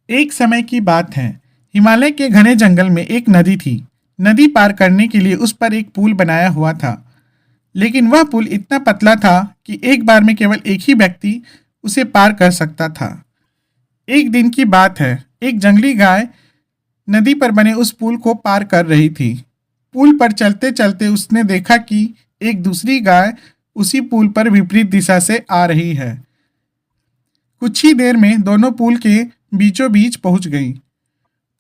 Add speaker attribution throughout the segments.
Speaker 1: एक समय की बात है। हिमालय के घने जंगल में एक नदी थी। नदी पार करने के लिए उस पर एक पुल बनाया हुआ था, लेकिन वह पुल इतना पतला था कि एक बार में केवल एक ही व्यक्ति उसे पार कर सकता था। एक दिन की बात है, एक जंगली गाय नदी पर बने उस पुल को पार कर रही थी। पुल पर चलते चलते उसने देखा कि एक दूसरी गाय उसी पुल पर विपरीत दिशा से आ रही है। कुछ ही देर में दोनों पुल के बीचों बीच पहुंच गई।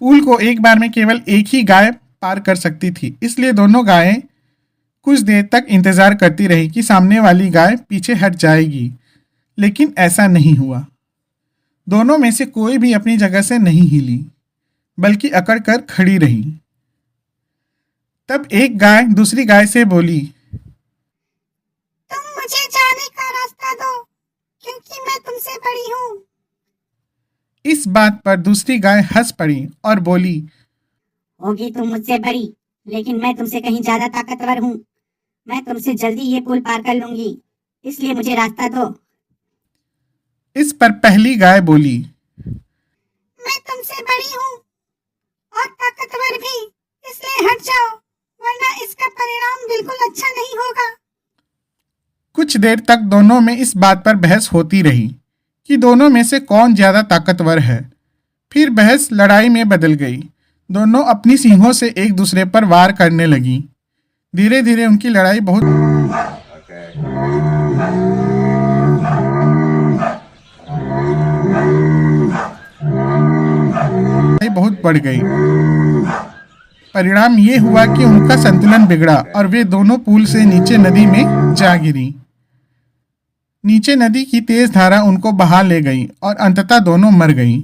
Speaker 1: पुल को एक बार में केवल एक ही गाय पार कर सकती थी, इसलिए दोनों गायें कुछ देर तक इंतजार करती रही कि सामने वाली गाय पीछे हट जाएगी, लेकिन ऐसा नहीं हुआ। दोनों में से कोई भी अपनी जगह से नहीं हिली, बल्कि अकड़ कर खड़ी रही। तब एक गाय दूसरी गाय से बोली,
Speaker 2: तुम मुझे जाने का रास्ता दो, क्योंकि मैं तुमसे बड़ी हूँ।
Speaker 1: इस बात पर दूसरी गाय हंस पड़ी और बोली,
Speaker 2: होगी तुम मुझसे बड़ी, लेकिन मैं तुमसे कहीं ज्यादा ताकतवर हूँ। मैं तुमसे जल्दी ये पुल पार कर लूंगी, इसलिए मुझे रास्ता दो।
Speaker 1: इस पर पहली गाय बोली,
Speaker 2: मैं तुमसे बड़ी हूँ और ताकतवर भी, इसलिए हट जाओ, वरना इसका परिणाम बिल्कुल अच्छा नहीं होगा।
Speaker 1: कुछ देर तक दोनों में इस बात पर बहस होती रही कि दोनों में से कौन ज्यादा ताकतवर है। फिर बहस लड़ाई में बदल गई। दोनों अपनी सींगों से एक दूसरे पर वार करने लगी। धीरे धीरे उनकी लड़ाई बहुत बढ़ गई। परिणाम ये हुआ कि उनका संतुलन बिगड़ा और वे दोनों पुल से नीचे नदी में जा गिरी। नीचे नदी की तेज धारा उनको बहा ले गई और अंततः दोनों मर गईं।